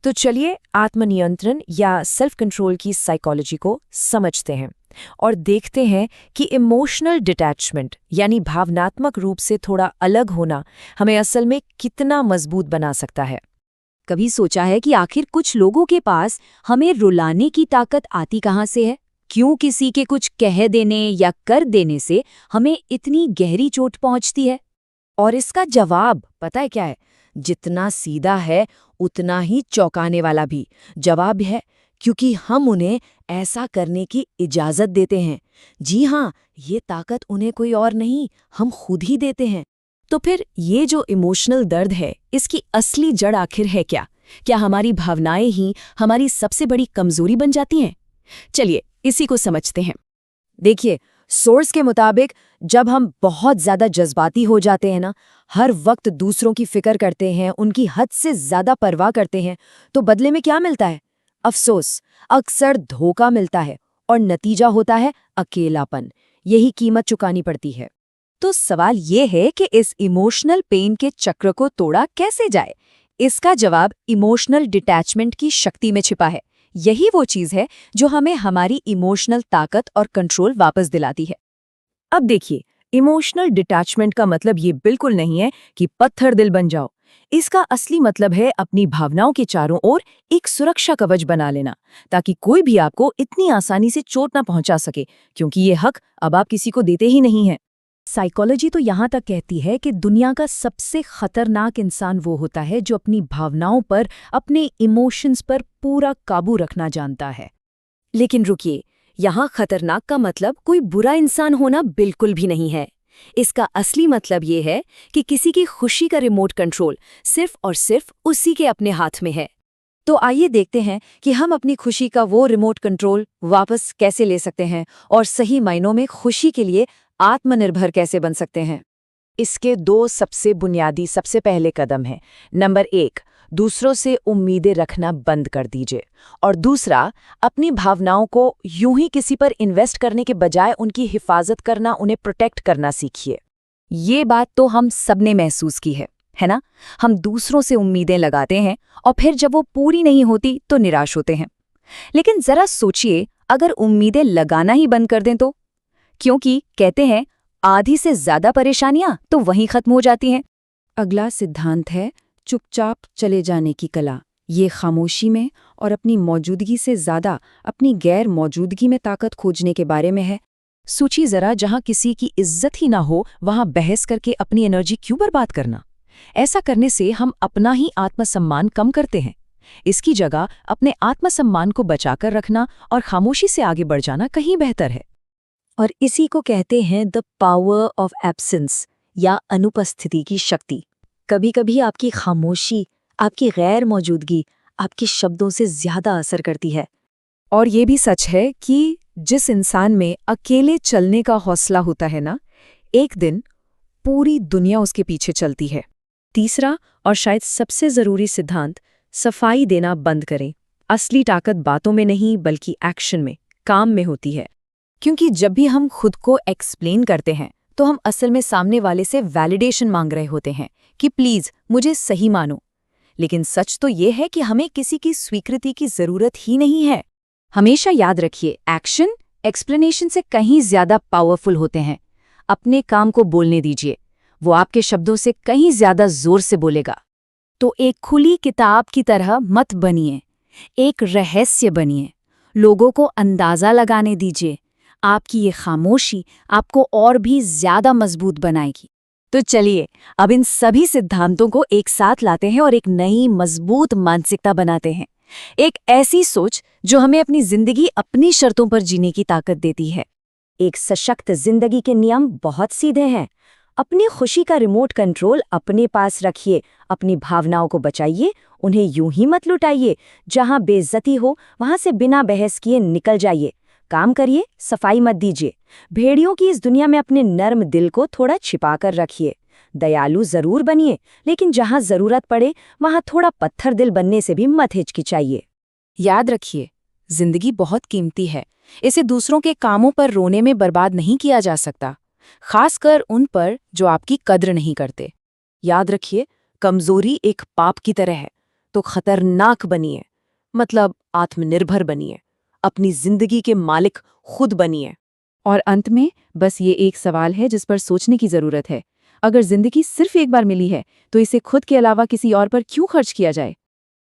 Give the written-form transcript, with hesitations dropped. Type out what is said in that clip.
तो चलिए आत्मनियंत्रण या सेल्फ कंट्रोल की साइकोलॉजी को समझते हैं और देखते हैं कि इमोशनल डिटैचमेंट यानी भावनात्मक रूप से थोड़ा अलग होना हमें असल में कितना मजबूत बना सकता है। कभी सोचा है कि आखिर कुछ लोगों के पास हमें रुलाने की ताकत आती कहाँ से है? क्यों किसी के कुछ कह देने या कर देने से हमें इतनी गहरी चोट पहुंचती है? और इसका जवाब पता है क्या है? जितना सीधा है उतना ही चौंकाने वाला भी जवाब है, क्योंकि हम उन्हें ऐसा करने की इजाजत देते हैं। जी हाँ, ये ताकत उन्हें कोई और नहीं, हम खुद ही देते हैं। तो फिर ये जो इमोशनल दर्द है, इसकी असली जड़ आखिर है क्या? क्या हमारी भावनाएं ही हमारी सबसे बड़ी कमजोरी बन जाती हैं? चलिए इसी को समझते हैं। देखिए, सोर्स के मुताबिक जब हम बहुत ज्यादा जज्बाती हो जाते हैं ना, हर वक्त दूसरों की फिक्र करते हैं, उनकी हद से ज्यादा परवाह करते हैं, तो बदले में क्या मिलता है? अफसोस, अक्सर धोखा मिलता है और नतीजा होता है अकेलापन। यही कीमत चुकानी पड़ती है। तो सवाल ये है कि इस इमोशनल पेन के चक्र को तोड़ा कैसे जाए? इसका जवाब इमोशनल डिटैचमेंट की शक्ति में छिपा है। यही वो चीज़ है जो हमें हमारी इमोशनल ताकत और कंट्रोल वापस दिलाती है। अब देखिए, इमोशनल डिटैचमेंट का मतलब ये बिल्कुल नहीं है कि पत्थर दिल बन जाओ। इसका असली मतलब है अपनी भावनाओं के चारों ओर एक सुरक्षा कवच बना लेना, ताकि कोई भी आपको इतनी आसानी से चोट ना पहुंचा सके, क्योंकि ये हक अब आप किसी को देते ही नहीं हैं। साइकोलॉजी तो यहाँ तक कहती है कि दुनिया का सबसे खतरनाक इंसान वो होता है जो अपनी भावनाओं पर, अपने इमोशंस पर पूरा काबू रखना जानता है। लेकिन रुकिए, यहाँ खतरनाक का मतलब कोई बुरा इंसान होना बिल्कुल भी नहीं है। इसका असली मतलब ये है कि किसी की खुशी का रिमोट कंट्रोल सिर्फ और सिर्फ उसी के अपने हाथ में है। तो आइए देखते हैं कि हम अपनी खुशी का वो रिमोट कंट्रोल वापस कैसे ले सकते हैं और सही मायनों में खुशी के लिए आत्मनिर्भर कैसे बन सकते हैं। इसके दो सबसे बुनियादी सबसे पहले कदम हैं। नंबर 1, दूसरों से उम्मीदें रखना बंद कर दीजिए। और दूसरा, अपनी भावनाओं को यूं ही किसी पर इन्वेस्ट करने के बजाय उनकी हिफाजत करना, उन्हें प्रोटेक्ट करना सीखिए। ये बात तो हम सबने महसूस की है ना? हम दूसरों से उम्मीदें लगाते हैं और फिर जब वो पूरी नहीं होती तो निराश होते हैं। लेकिन जरा सोचिए, अगर उम्मीदें लगाना ही बंद कर दें तो? क्योंकि कहते हैं आधी से ज्यादा परेशानियां तो वहीं खत्म हो जाती हैं। अगला सिद्धांत है चुपचाप चले जाने की कला। ये खामोशी में और अपनी मौजूदगी से ज्यादा अपनी गैर मौजूदगी में ताकत खोजने के बारे में है। सोचिए जरा, जहां किसी की इज्जत ही ना हो वहां बहस करके अपनी एनर्जी क्यों बर्बाद करना? ऐसा करने से हम अपना ही आत्मसम्मान कम करते हैं। इसकी जगह अपने आत्मसम्मान को बचाकर रखना और खामोशी से आगे बढ़ जाना कहीं बेहतर है। और इसी को कहते हैं द पावर ऑफ एब्सेंस या अनुपस्थिति की शक्ति। कभी कभी आपकी खामोशी, आपकी गैर मौजूदगी आपके शब्दों से ज्यादा असर करती है। और ये भी सच है कि जिस इंसान में अकेले चलने का हौसला होता है ना, एक दिन पूरी दुनिया उसके पीछे चलती है। तीसरा और शायद सबसे जरूरी सिद्धांत, सफाई देना बंद करें। असली ताकत बातों में नहीं बल्कि एक्शन में, काम में होती है। क्योंकि जब भी हम खुद को एक्सप्लेन करते हैं तो हम असल में सामने वाले से वैलिडेशन मांग रहे होते हैं कि प्लीज मुझे सही मानो। लेकिन सच तो ये है कि हमें किसी की स्वीकृति की जरूरत ही नहीं है। हमेशा याद रखिए, एक्शन एक्सप्लेनेशन से कहीं ज्यादा पावरफुल होते हैं। अपने काम को बोलने दीजिए, वो आपके शब्दों से कहीं ज्यादा जोर से बोलेगा। तो एक खुली किताब की तरह मत बनिए, एक रहस्य बनिए। लोगों को अंदाजा लगाने दीजिए। आपकी ये खामोशी आपको और भी ज्यादा मजबूत बनाएगी। तो चलिए अब इन सभी सिद्धांतों को एक साथ लाते हैं और एक नई मजबूत मानसिकता बनाते हैं। एक ऐसी सोच जो हमें अपनी जिंदगी अपनी शर्तों पर जीने की ताकत देती है। एक सशक्त जिंदगी के नियम बहुत सीधे हैं। अपनी खुशी का रिमोट कंट्रोल अपने पास रखिए, अपनी भावनाओं को बचाइए, उन्हें यूं ही मत लुटाइए। जहां बेइज्जती हो वहां से बिना बहस किए निकल जाइए। काम करिए, सफाई मत दीजिए। भेड़ियों की इस दुनिया में अपने नर्म दिल को थोड़ा छिपा कर रखिए। दयालु जरूर बनिए, लेकिन जहां जरूरत पड़े वहां थोड़ा पत्थर दिल बनने से भी मत हिचकिचाइए। याद रखिए, जिंदगी बहुत कीमती है। इसे दूसरों के कामों पर रोने में बर्बाद नहीं किया जा सकता, खासकर उन पर जो आपकी कद्र नहीं करते। याद रखिए, कमजोरी एक पाप की तरह है। तो खतरनाक बनिए। मतलब आत्मनिर्भर बनिए, अपनी जिंदगी के मालिक खुद बनिए। और अंत में बस ये एक सवाल है जिस पर सोचने की जरूरत है। अगर जिंदगी सिर्फ एक बार मिली है तो इसे खुद के अलावा किसी और पर क्यों खर्च किया जाए?